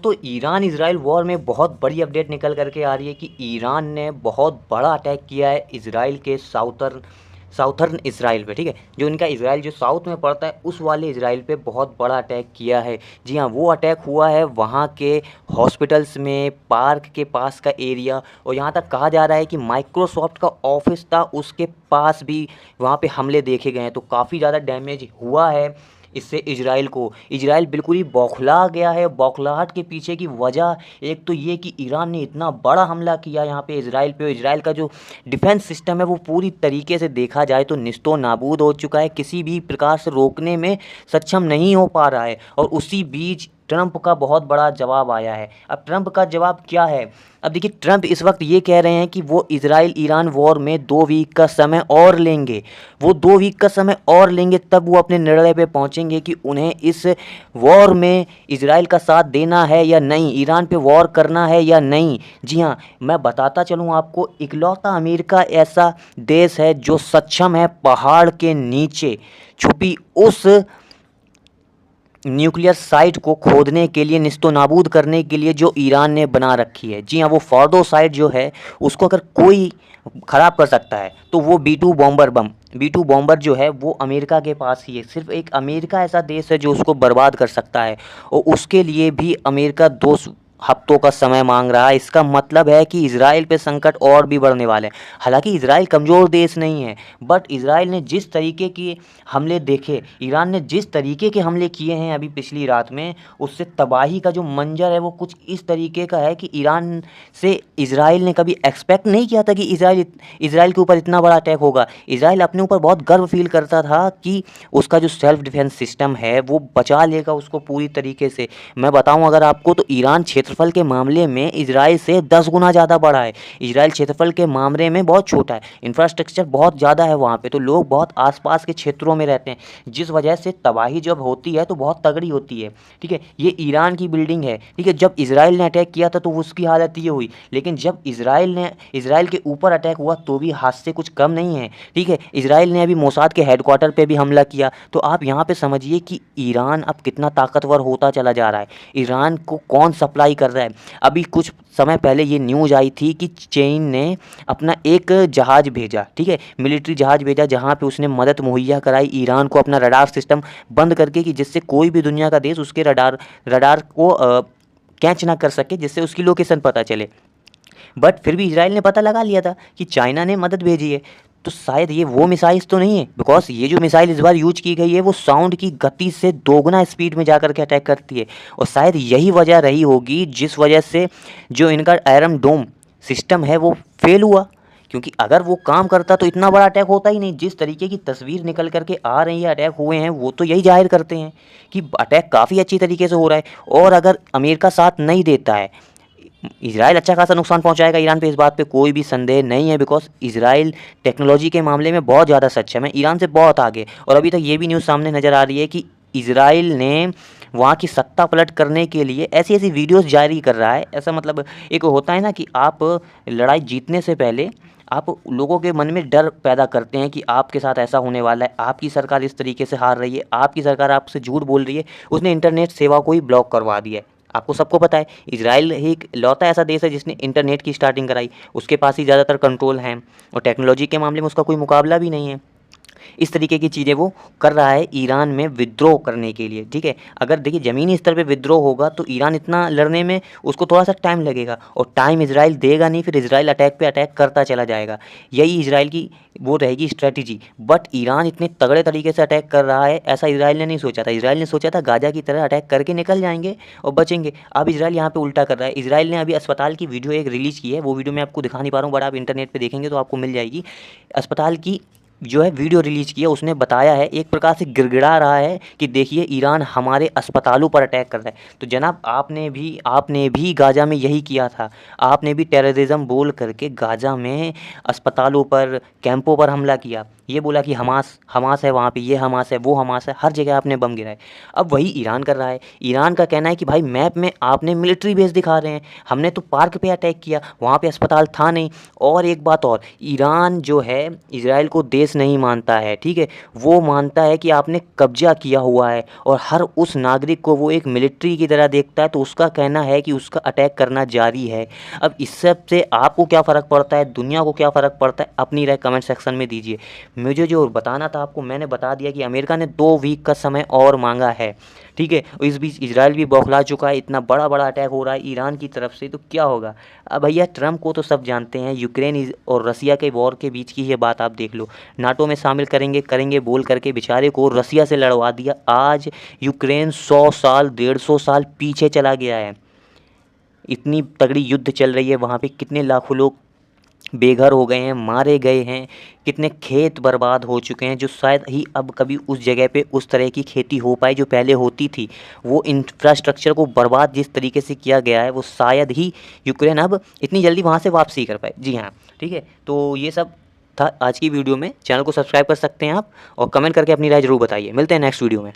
दोस्तों Iran Israel war में बहुत बड़ी अपडेट निकल करके आ रही है कि ईरान ने बहुत बड़ा अटैक किया है इज़राइल के साउथर्न इज़राइल पे। ठीक है, जो इनका इज़राइल जो साउथ में पड़ता है उस वाले इज़राइल पे बहुत बड़ा अटैक किया है। जी हाँ, वो अटैक हुआ है वहाँ के हॉस्पिटल्स में, पार्क के पास का एरिया, और यहाँ तक कहा जा रहा है कि माइक्रोसॉफ्ट का ऑफिस था उसके पास भी वहाँ पे हमले देखे गए हैं। तो काफ़ी ज़्यादा डैमेज हुआ है इससे इजराइल बिल्कुल ही बौखला गया है। बौखलाहट के पीछे की वजह एक तो ये कि ईरान ने इतना बड़ा हमला किया यहाँ पे इजराइल पे। इजराइल का जो डिफेंस सिस्टम है वो पूरी तरीके से देखा जाए तो निस्तो नाबूद हो चुका है, किसी भी प्रकार से रोकने में सक्षम नहीं हो पा रहा है। और उसी बीच ट्रंप का बहुत बड़ा जवाब आया है। अब ट्रंप का जवाब क्या है? अब देखिए, ट्रंप इस वक्त ये कह रहे हैं कि वो इजराइल ईरान वॉर में 2 वीक का समय और लेंगे। वो 2 वीक का समय और लेंगे तब वो अपने निर्णय पे पहुंचेंगे कि उन्हें इस वॉर में इजराइल का साथ देना है या नहीं, ईरान पे वॉर करना है या नहीं। जी हाँ, मैं बताता चलूँ आपको, इकलौता अमेरिका ऐसा देश है जो सक्षम है पहाड़ के नीचे छुपी उस न्यूक्लियर साइट को खोदने के लिए, निस्तो नाबूद करने के लिए जो ईरान ने बना रखी है। जी हाँ, वो फॉर्डो साइट जो है उसको अगर कोई ख़राब कर सकता है तो वो बी टू बॉम्बर जो है वो अमेरिका के पास ही है। सिर्फ एक अमेरिका ऐसा देश है जो उसको बर्बाद कर सकता है, और उसके लिए भी अमेरिका 2 हफ्तों का समय मांग रहा है। इसका मतलब है कि इजराइल पे संकट और भी बढ़ने वाले हैं। हालांकि इजराइल कमज़ोर देश नहीं है, बट इजराइल ने जिस तरीके के हमले देखे, ईरान ने जिस तरीके के हमले किए हैं अभी पिछली रात में, उससे तबाही का जो मंजर है वो कुछ इस तरीके का है कि ईरान से इजराइल ने कभी एक्सपेक्ट नहीं किया था कि इजराइल के ऊपर इतना बड़ा अटैक होगा। इजराइल अपने ऊपर बहुत गर्व फील करता था कि उसका जो सेल्फ डिफेंस सिस्टम है वो बचा लेगा उसको पूरी तरीके से। मैं बताऊं अगर आपको, तो ईरान क्षेत्रफल के मामले में इजराइल से 10 गुना ज़्यादा बड़ा है। इजराइल क्षेत्रफल के मामले में बहुत छोटा है, इंफ्रास्ट्रक्चर बहुत ज़्यादा है वहाँ पे, तो लोग बहुत आसपास के क्षेत्रों में रहते हैं, जिस वजह से तबाही जब होती है तो बहुत तगड़ी होती है। ठीक है, ये ईरान की बिल्डिंग है। ठीक है, जब इजराइल ने अटैक किया था तो उसकी हालत ये हुई, लेकिन जब इजराइल के ऊपर अटैक हुआ तो भी हाथ से कुछ कम नहीं है। ठीक है, इजराइल ने अभी मोसाद के हेडक्वार्टर पे भी हमला किया। तो आप यहाँ पे समझिए कि ईरान अब कितना ताकतवर होता चला जा रहा है। ईरान को कौन सप्लाई कर रहा है? अभी कुछ समय पहले ये न्यूज़ आई थी कि चीन ने अपना एक जहाज़ भेजा, ठीक है, मिलिट्री जहाज़ भेजा, जहाँ पे उसने मदद मुहैया कराई ईरान को अपना रडार सिस्टम बंद करके, कि जिससे कोई भी दुनिया का देश उसके रडार को कैच ना कर सके, जिससे उसकी लोकेशन पता चले। बट फिर भी इजराइल ने पता लगा लिया था कि चाइना ने मदद भेजी है। तो शायद ये वो मिसाइल्स तो नहीं है, बिकॉज ये जो मिसाइल इस बार यूज की गई है वो साउंड की गति से 2 गुना स्पीड में जाकर के अटैक करती है। और शायद यही वजह रही होगी जिस वजह से जो इनका आयरन डोम सिस्टम है वो फेल हुआ। क्योंकि अगर वो काम करता तो इतना बड़ा अटैक होता ही नहीं। जिस तरीके की तस्वीर निकल करके आ रही है अटैक हुए हैं, वो तो यही जाहिर करते हैं कि अटैक काफ़ी अच्छी तरीके से हो रहा है। और अगर अमेरिका साथ नहीं देता है, इजराइल अच्छा खासा नुकसान पहुंचाएगा ईरान पे, इस बात पे कोई भी संदेह नहीं है। बिकॉज इजराइल टेक्नोलॉजी के मामले में बहुत ज़्यादा सक्षम है, ईरान से बहुत आगे। और अभी तक ये भी न्यूज़ सामने नज़र आ रही है कि इजराइल ने वहाँ की सत्ता पलट करने के लिए ऐसी ऐसी वीडियोस जारी कर रहा है। ऐसा मतलब, एक होता है ना कि आप लड़ाई जीतने से पहले आप लोगों के मन में डर पैदा करते हैं कि आपके साथ ऐसा होने वाला है, आपकी सरकार इस तरीके से हार रही है, आपकी सरकार आपसे झूठ बोल रही है। उसने इंटरनेट सेवा को ही ब्लॉक करवा दिया है। आपको सबको पता है इजराइल एक लौता ऐसा देश है जिसने इंटरनेट की स्टार्टिंग कराई। उसके पास ही ज़्यादातर कंट्रोल हैं, और टेक्नोलॉजी के मामले में उसका कोई मुकाबला भी नहीं है। इस तरीके की चीज़ें वो कर रहा है ईरान में विद्रोह करने के लिए। ठीक है, अगर देखिए ज़मीनी स्तर पे विद्रोह होगा तो ईरान इतना लड़ने में उसको थोड़ा सा टाइम लगेगा, और टाइम इजराइल देगा नहीं, फिर इजराइल अटैक पे अटैक करता चला जाएगा। यही इजराइल की वो रहेगी स्ट्रेटजी। बट ईरान इतने तगड़े तरीके से अटैक कर रहा है ऐसा इजराइल ने नहीं सोचा था। इजराइल ने सोचा था गाजा की तरह अटैक करके निकल जाएंगे और बचेंगे। अब इजराइल यहाँ पे उल्टा कर रहा है। इजराइल ने अभी अस्पताल की वीडियो एक रिलीज़ की है, वो वीडियो मैं आपको दिखा नहीं पा रहा हूँ, बट आप इंटरनेट पर देखेंगे तो आपको मिल जाएगी। अस्पताल की जो है वीडियो रिलीज़ की है, उसने बताया है, एक प्रकार से गिड़गिड़ा रहा है कि देखिए ईरान हमारे अस्पतालों पर अटैक कर रहा है। तो जनाब, आपने भी गाज़ा में यही किया था। आपने भी टेररिज्म बोल करके गाज़ा में अस्पतालों पर, कैंपों पर हमला किया। ये बोला कि हमास है वहाँ पे, ये हमास है, वो हमास है, हर जगह आपने बम गिराए। अब वही ईरान कर रहा है। ईरान का कहना है कि भाई मैप में आपने मिलिट्री बेस दिखा रहे हैं, हमने तो पार्क पे अटैक किया, वहाँ पे अस्पताल था नहीं। और एक बात और, ईरान जो है इजराइल को देश देश नहीं मानता है, ठीक है। वो मानता है कि आपने कब्जा किया हुआ है और हर उस नागरिक को वो एक मिलिट्री की तरह देखता है, तो उसका कहना है कि उसका अटैक करना जारी है। अब इस सब से आपको क्या फ़र्क पड़ता है, दुनिया को क्या फ़र्क पड़ता है, अपनी राय कमेंट सेक्शन में दीजिए। मुझे जो बताना था आपको मैंने बता दिया कि अमेरिका ने 2 वीक का समय और मांगा है, ठीक है। और इस बीच इजराइल भी बौखला चुका है, इतना बड़ा बड़ा अटैक हो रहा है ईरान की तरफ से, तो क्या होगा। अब भैया ट्रम्प को तो सब जानते हैं, यूक्रेन और रसिया के वॉर के बीच की ये बात आप देख लो, नाटो में शामिल करेंगे करेंगे बोल करके बेचारे को रसिया से लड़वा दिया। आज यूक्रेन 100 साल 150 साल पीछे चला गया है। इतनी तगड़ी युद्ध चल रही है वहाँ पे, कितने लाखों लोग बेघर हो गए हैं, मारे गए हैं, कितने खेत बर्बाद हो चुके हैं, जो शायद ही अब कभी उस जगह पे उस तरह की खेती हो पाए जो पहले होती थी। वो इंफ्रास्ट्रक्चर को बर्बाद जिस तरीके से किया गया है, वो शायद ही यूक्रेन अब इतनी जल्दी वहाँ से वापसी कर पाए। जी हाँ, ठीक है। तो ये सब था आज की वीडियो में। चैनल को सब्सक्राइब कर सकते हैं आप और कमेंट करके अपनी राय ज़रूर बताइए। मिलते हैं नेक्स्ट वीडियो में।